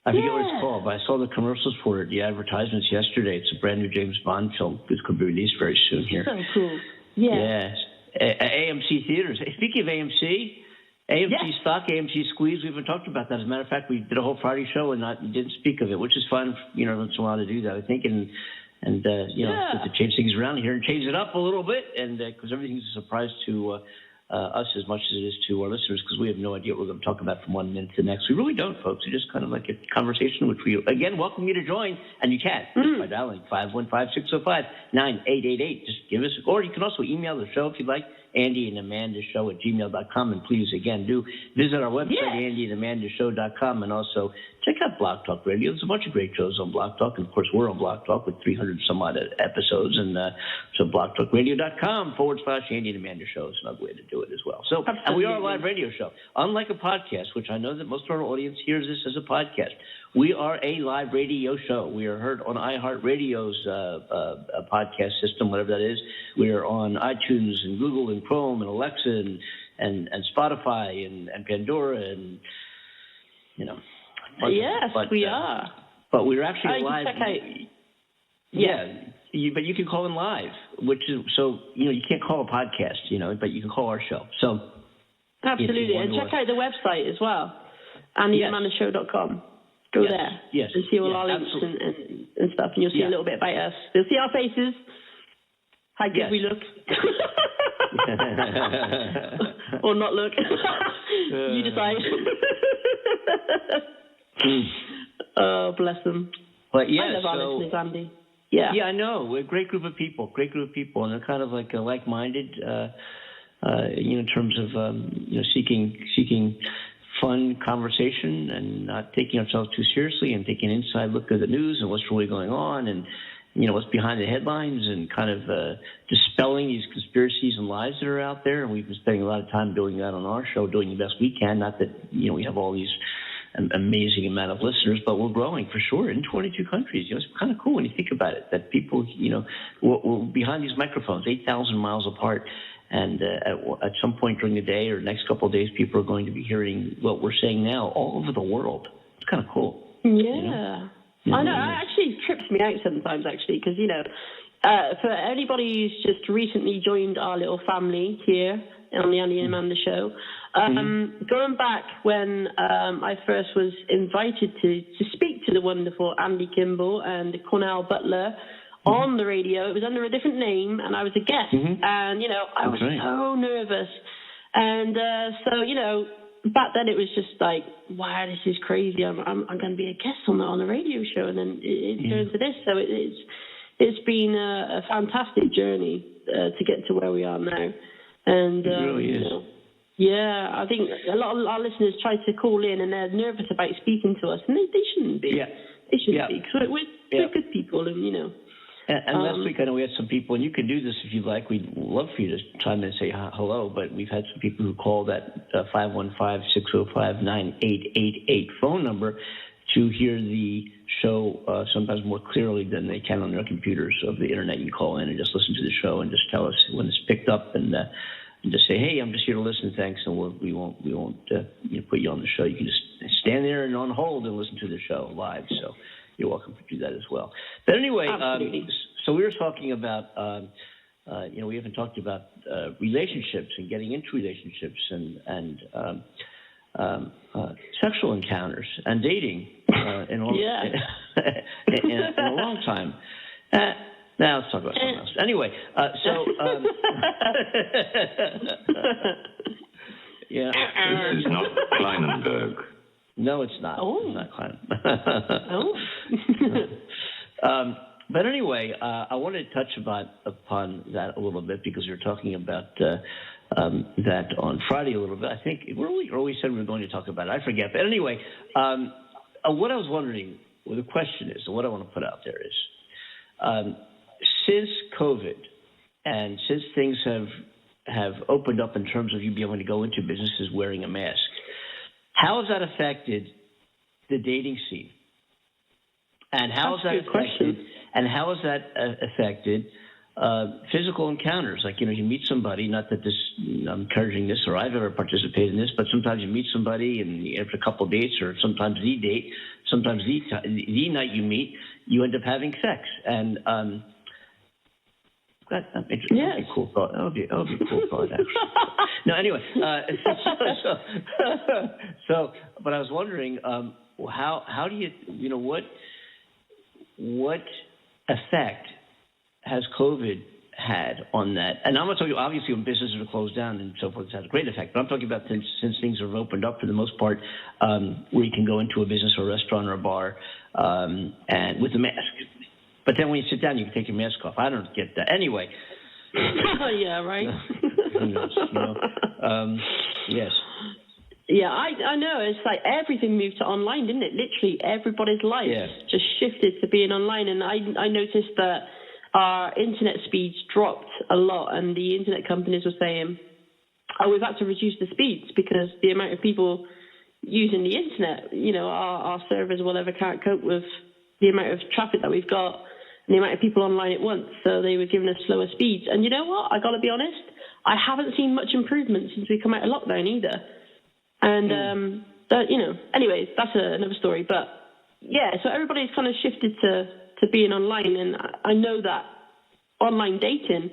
I forget what it's called, but I saw the commercials for it, the advertisements yesterday. It's a brand new James Bond film. It could be released very soon here. So cool. Yeah. Yes. AMC theaters. Hey, speaking of AMC stock, AMC squeeze, we haven't talked about that. As a matter of fact, we did a whole Friday show and didn't speak of it, which is fun, once in a while to do that, I think, and to change things around here and change it up a little bit, and because everything's a surprise to us as much as it is to our listeners, because we have no idea what we're going to talk about from 1 minute to the next. We really don't, folks. It's just kind of like a conversation, which we, again, welcome you to join, and you can by dialing 515-605-9888. Just give us, or you can also email the show if you'd like, andyandamandashow@gmail.com. And please, again, do visit our website, andyandamandashow.com, and also check out Blog Talk Radio. There's a bunch of great shows on Blog Talk, and of course, we're on Blog Talk with 300 some odd episodes, and so blogtalkradio.com/Andy and Amanda Show is another way to do it as well. So, and we are a live radio show, unlike a podcast, which I know that most of our audience hears this as a podcast. We are a live radio show. We are heard on iHeartRadio's podcast system, whatever that is. We are on iTunes and Google and Chrome and Alexa and Spotify and Pandora and, you know. Yes, we are. But we're actually live. Check out. But you can call in live, which is, so, you know, you can't call a podcast, you know, but you can call our show. So absolutely. And check out the website as well, andyandamandashow.com. Go there and see all our links and stuff, and you'll see a little bit about us. You'll see our faces, how good we look. Or not look. You decide. Oh, bless them. But I love our listeners, Andy. Yeah, I know. We're a great group of people, and they're kind of like like-minded, in terms of seeking fun conversation and not taking ourselves too seriously, and taking an inside look at the news and what's really going on, and what's behind the headlines, and kind of dispelling these conspiracies and lies that are out there. And we've been spending a lot of time doing that on our show, doing the best we can. Not that we have all these amazing amount of listeners, but we're growing for sure in 22 countries. It's kind of cool when you think about it, that people, we're behind these microphones, 8,000 miles apart. And at some point during the day or next couple of days, people are going to be hearing what we're saying now all over the world. It's kind of cool. Yeah. I know. It actually trips me out sometimes, actually, because, for anybody who's just recently joined our little family here on the Andy and Amanda Show, going back when I first was invited to speak to the wonderful Andy Kimball and Cornell Butler on the radio, it was under a different name, and I was a guest, and, I was so nervous. And so, back then it was just like, wow, this is crazy. I'm going to be a guest on the radio show, and then it turned to this. So it's been a fantastic journey to get to where we are now. And it really is. Yeah, I think a lot of our listeners try to call in, and they're nervous about speaking to us, and they shouldn't be. Yeah. They shouldn't be, because we're good people, and And last week, I know we had some people, and you can do this if you'd like. We'd love for you to chime in and say hello, but we've had some people who call that 515-605-9888 phone number to hear the show sometimes more clearly than they can on their computers over the internet. You call in and just listen to the show and just tell us when it's picked up, and just say, hey, I'm just here to listen, thanks, and we won't put you on the show. You can just stand there and on hold and listen to the show live, so you're welcome to do that as well. But anyway, so we were talking about, we haven't talked about relationships and getting into relationships and sexual encounters and dating in a long time. Now let's talk about something else. Anyway, yeah. This is not Kleinenberg. No, it's not. Oh. It's not Klein. But anyway, I wanted to touch upon that a little bit, because we were talking about that on Friday a little bit. I think we said we were going to talk about it. I forget. But anyway, what I was wondering, the question is, what I want to put out there is, since COVID and since things have opened up in terms of you being able to go into businesses wearing a mask, how has that affected the dating scene? And how has that affected physical encounters? Like, you meet somebody, not that I'm encouraging this or I've ever participated in this, but sometimes you meet somebody and after a couple of dates, or sometimes the date, sometimes the night you meet, you end up having sex. And that's interesting. Yes. That'd be a cool thought. That would be a cool thought, actually. No, anyway, but I was wondering, how do you, what effect has COVID had on that. And I'm not talking, obviously, when businesses are closed down and so forth, it's had a great effect. But I'm talking about since things have opened up for the most part, where you can go into a business or a restaurant or a bar and with a mask. But then when you sit down, you can take your mask off. I don't get that. Anyway. Yeah, right. Who knows? Yes. Yeah, I know. It's like everything moved to online, didn't it? Literally everybody's life just shifted to being online. And I noticed that our internet speeds dropped a lot, and the internet companies were saying, we've had to reduce the speeds because the amount of people using the internet, our servers or whatever can't cope with the amount of traffic that we've got and the amount of people online at once. So they were giving us slower speeds. And you know what? I got to be honest, I haven't seen much improvement since we come out of lockdown either. And, anyways, that's another story. But, yeah, so everybody's kind of shifted to being online. And I know that online dating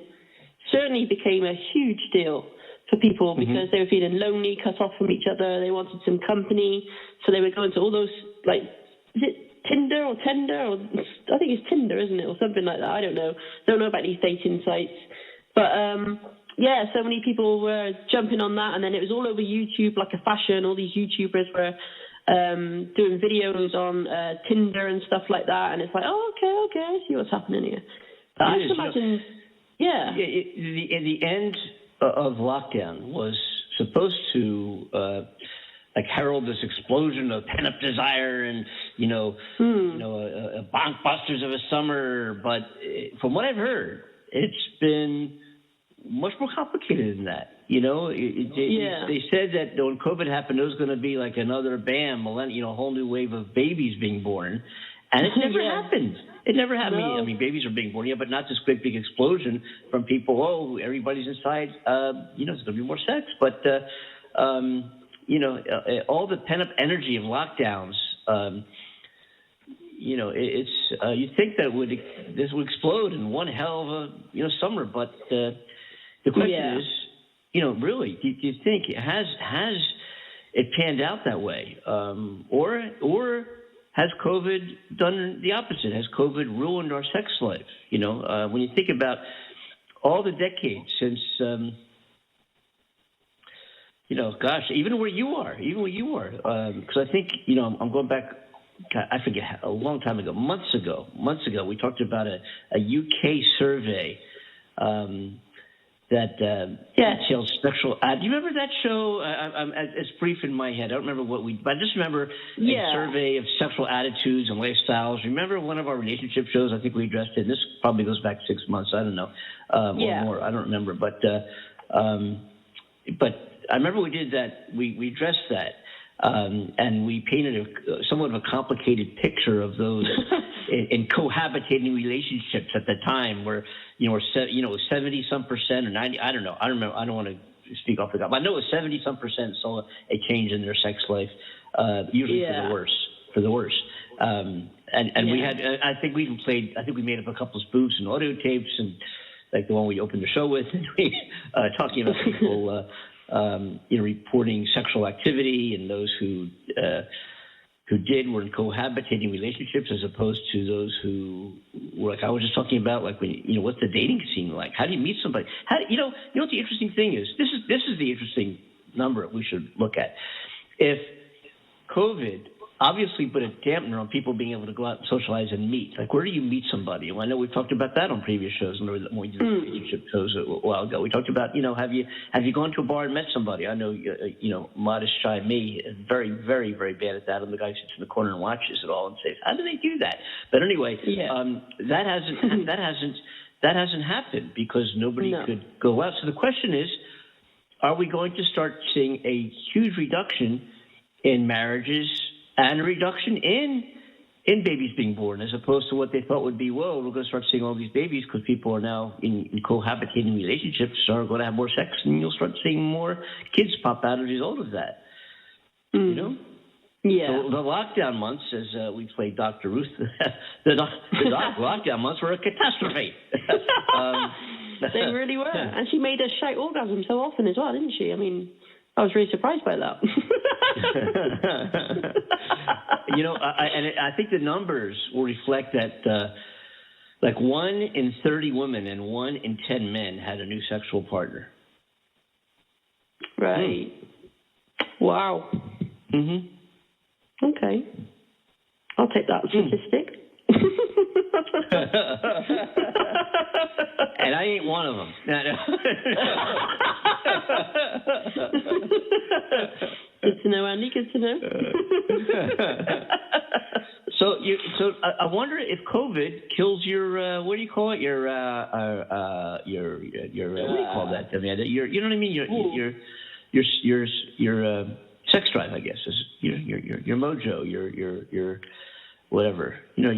certainly became a huge deal for people because they were feeling lonely, cut off from each other. They wanted some company. So they were going to all those, like, is it Tinder or Tender? Or I think it's Tinder, isn't it? Or something like that. I don't know. Don't know about these dating sites. But, yeah, so many people were jumping on that, and then it was all over YouTube, like a fashion. All these YouTubers were doing videos on Tinder and stuff like that, and it's like, okay, I see what's happening here. But I can imagine, the end of lockdown was supposed to herald this explosion of pent-up desire and a bonkbusters of a summer, but from what I've heard, it's been much more complicated than that. They said that when COVID happened, there was going to be like another a whole new wave of babies being born. And it never happened. It never happened. No. I mean, babies are being born, but not this big explosion from people, everybody's inside, there's going to be more sex. But, all the pent-up energy of lockdowns, it's you'd think that this would explode in one hell of a, summer. But the question is, really, do you think has it panned out that way, or has COVID done the opposite? Has COVID ruined our sex life? When you think about all the decades since, even where you are, because I think, I'm going back, I forget, a long time ago, months ago, we talked about a UK survey that details sexual. Do you remember that show? It's brief in my head. I don't remember but I just remember a survey of sexual attitudes and lifestyles. Remember one of our relationship shows? I think we addressed it. This probably goes back 6 months. I don't know, or more. I don't remember. But I remember we did that. We addressed that. And we painted somewhat of a complicated picture of those in cohabitating relationships at the time, where 70-some% or 90. I don't know. I don't remember. I don't want to speak off the top. But I know it was 70-some% saw a change in their sex life, usually for the worse. And we had. I think we even played. I think we made up a couple of spoofs and audio tapes, and like the one we opened the show with, and we talking about people. Reporting sexual activity, and those who were in cohabitating relationships, as opposed to those who were, like I was just talking about, like when what's the dating scene like? How do you meet somebody? You know what the interesting thing is? This is the interesting number we should look at. If COVID obviously put a dampener on people being able to go out and socialize and meet. Like, where do you meet somebody? Well, I know we've talked about that on previous shows when we did relationship shows a while ago. We talked about, have you gone to a bar and met somebody? I know, modest, shy me is very, very, very bad at that. I'm the guy who sits in the corner and watches it all and says, how do they do that? But anyway, that hasn't happened because nobody could go out. So the question is, are we going to start seeing a huge reduction in marriages and a reduction in babies being born, as opposed to what they thought would be, we're going to start seeing all these babies because people are now in cohabitating relationships, are going to have more sex, and you'll start seeing more kids pop out as a result of that. Yeah. So the lockdown months, as we played Dr. Ruth, the lockdown months were a catastrophe. They really were. And she made us shout orgasm so often as well, didn't she? I mean, I was really surprised by that. I think the numbers will reflect that Like 1 in 30 women and 1 in 10 men had a new sexual partner. Right. Wow. Okay. I'll take that statistic. And I ain't one of them. No. Good to know, Andy. Good to know. So I wonder if COVID kills your what do you call it? Your what do you call that, Amanda? You know what I mean? Your sex drive, I guess, is your mojo, your whatever. You know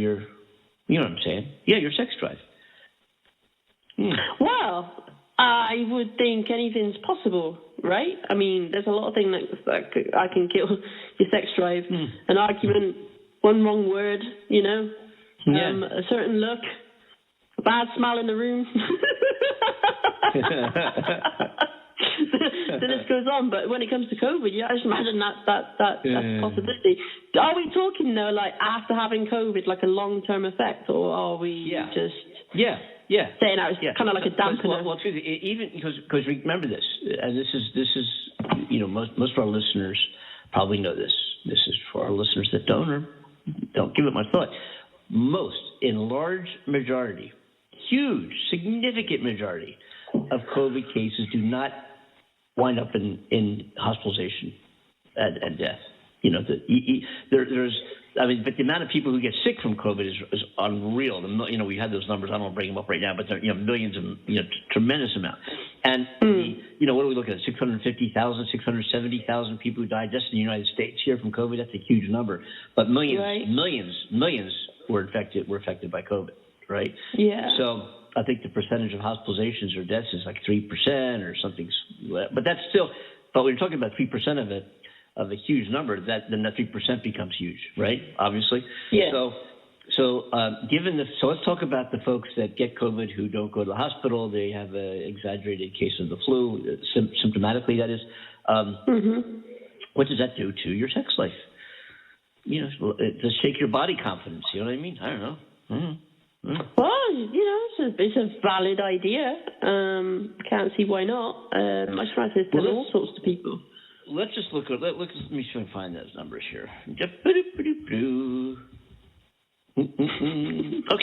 what I'm saying? Yeah, your sex drive. Well, I would think anything's possible, right? I mean, there's a lot of things that I can kill your sex drive. An argument, one wrong word, a certain look, a bad smell in the room. The list goes on, but when it comes to COVID, I just imagine that's a possibility. Are we talking though, like after having COVID, like a long-term effect, or are we just saying out it's kind of like a dampener? Well, even because remember this, and this is most of our listeners probably know this. This is for our listeners that don't give it much thought. Most, in large majority, huge, significant majority of COVID cases do not wind up in hospitalization and death. But the amount of people who get sick from COVID is unreal. We had those numbers. I don't want to bring them up right now, but they're millions of tremendous amount. And what are we looking at? 650,000, 670,000 people who died just in the United States here from COVID. That's a huge number. But millions were affected by COVID, right? Yeah. So I think the percentage of hospitalizations or deaths is like 3% or something. But that's still. But when you're talking about 3% of it, of a huge number, then that 3% becomes huge, right? Obviously. Yeah. So let's talk about the folks that get COVID who don't go to the hospital. They have an exaggerated case of the flu, symptomatically, that is. What does that do to your sex life? It does shake your body confidence. You know what I mean? I don't know. Well, it's a valid idea. Can't see why not. I try to tell all sorts of people. Let's just look at. Let me see if I can find those numbers here. Okay,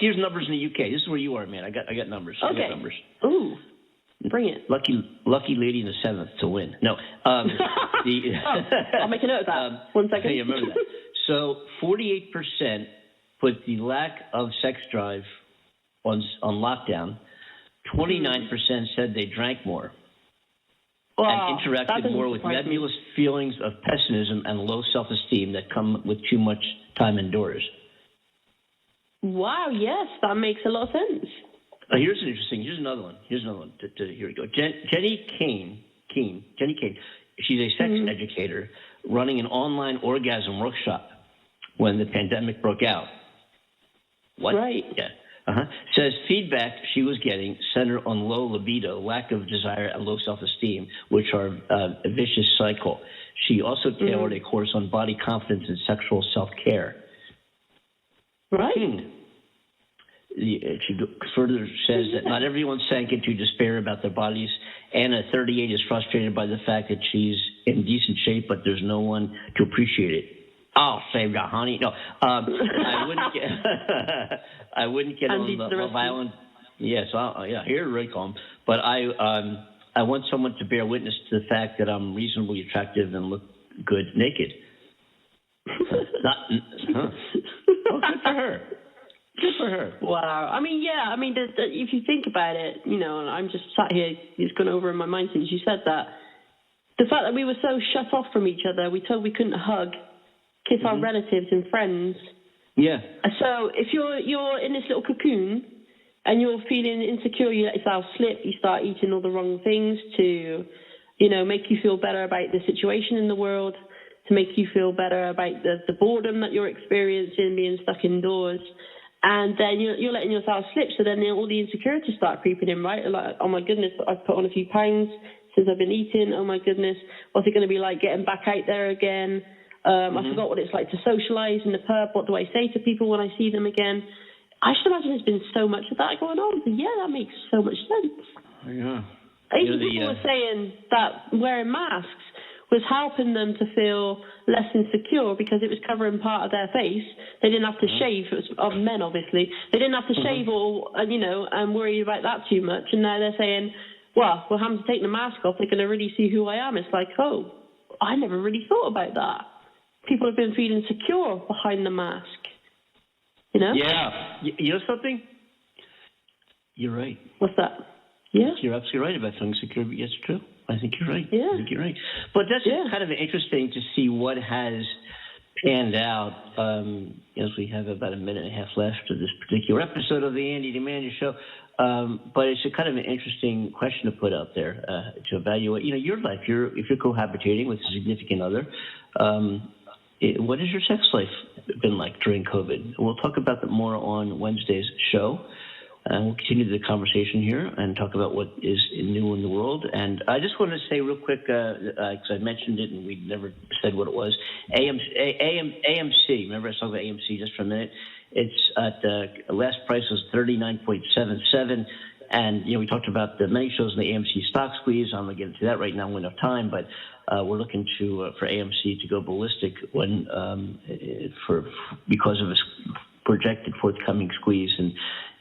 here's numbers in the UK. This is where you are, man. I got numbers. Okay. I got numbers. Ooh, bring it. Lucky lady in the 7th to win. No. I'll make a note of that. 1 second. Yeah, remember that. So 48% put the lack of sex drive on lockdown. 29% said they drank more. And interacted more with nebulous feelings of pessimism and low self-esteem that come with too much time indoors. Wow, yes, that makes a lot of sense. Here's another one. Here we go. Jenny Kane. She's a sex educator running an online orgasm workshop when the pandemic broke out. What? Right. Yeah. Says feedback she was getting centered on low libido, lack of desire, and low self-esteem, which are a vicious cycle. She also tailored a course on body confidence and sexual self-care. Right. She further says that not everyone sank into despair about their bodies. Anna, 38, is frustrated by the fact that she's in decent shape, but there's no one to appreciate it. Oh, save ya, honey. No, I wouldn't get on the violent. Yes, here I come. But I want someone to bear witness to the fact that I'm reasonably attractive and look good naked. Oh, good for her. Good for her. Wow. If you think about it, and I'm just sat here, it's gone over in my mind since you said that. The fact that we were so shut off from each other, we couldn't hug, kiss our relatives and friends. Yeah. So if you're in this little cocoon and you're feeling insecure, you let yourself slip, you start eating all the wrong things to, make you feel better about the situation in the world, to make you feel better about the boredom that you're experiencing, being stuck indoors. And then you're letting yourself slip. So then all the insecurities start creeping in, right? Like, oh my goodness, I've put on a few pounds since I've been eating. Oh my goodness, what's it going to be like getting back out there again? I forgot what it's like to socialize in the pub. What do I say to people when I see them again? I should imagine there's been so much of that going on. So yeah, that makes so much sense. Yeah. People were saying that wearing masks was helping them to feel less insecure because it was covering part of their face. They didn't have to shave. It was of men, obviously. They didn't have to shave and worry about that too much. And now they're saying, well, we're having to take the mask off. They're going to really see who I am. It's like, oh, I never really thought about that. People have been feeling secure behind the mask. You know? Yeah. You know something? You're right. What's that? Yeah. You're absolutely right about feeling secure. Yes, it's true. I think you're right. Yeah. I think you're right. But that's kind of interesting to see what has panned out. As we have about a minute and a half left of this particular episode of the Andy Demanda Show. But it's a kind of an interesting question to put out there to evaluate. You know, your life. If you're cohabitating with a significant other, what has your sex life been like during COVID? We'll talk about that more on Wednesday's show. And we'll continue the conversation here and talk about what is new in the world. And I just wanted to say real quick, because I mentioned it and we never said what it was. AMC. Remember I was talking about AMC just for a minute? It's at last price was $39.77. And, you know, we talked about the many shows in the AMC stock squeeze. I'm going to get into that right now. We don't have time, but we're looking for AMC to go ballistic because of its projected forthcoming squeeze. And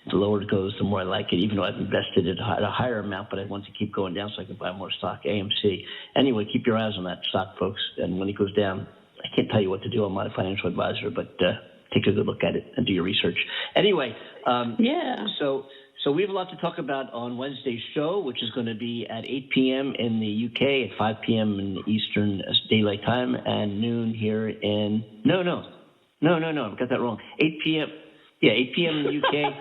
the lower it goes, the more I like it, even though I've invested at a higher amount, but I want to keep going down so I can buy more stock, AMC. Anyway, keep your eyes on that stock, folks. And when it goes down, I can't tell you what to do. I'm not a financial advisor, but take a good look at it and do your research. Anyway, So we have a lot to talk about on Wednesday's show, which is going to be at 8 p.m. in the UK, at 5 p.m. in Eastern Daylight Time, and noon here in – no, I got that wrong. 8 p.m. Yeah, 8 p.m. in the UK.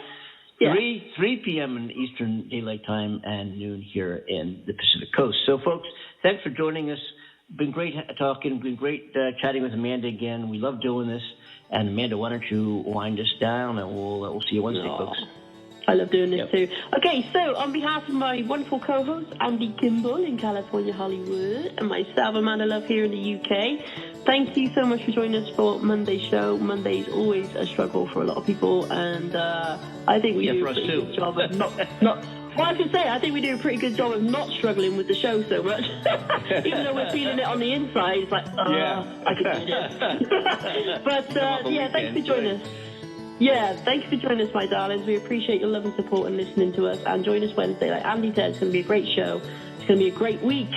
3 p.m. in Eastern Daylight Time and noon here in the Pacific Coast. So, folks, thanks for joining us. Been great talking. Been great chatting with Amanda again. We love doing this. And, Amanda, why don't you wind us down, and we'll see you Wednesday, folks. I love doing this too. Okay, so on behalf of my wonderful co-host, Andy Kimball in California, Hollywood, and myself, Amanda Love, here in the UK, thank you so much for joining us for Monday's show. Monday's always a struggle for a lot of people, and I think we do a pretty good job of not well, I can say I think we do a pretty good job of not struggling with the show so much. Even though we're feeling it on the inside, it's like, I can do this. But, thanks for joining us. Yeah, thank you for joining us, my darlings. We appreciate your love and support and listening to us. And join us Wednesday. Like Andy said, it's going to be a great show. It's going to be a great week.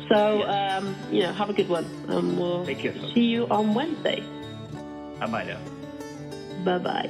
So, have a good one. And we'll see you on Wednesday. Bye-bye now. Bye-bye.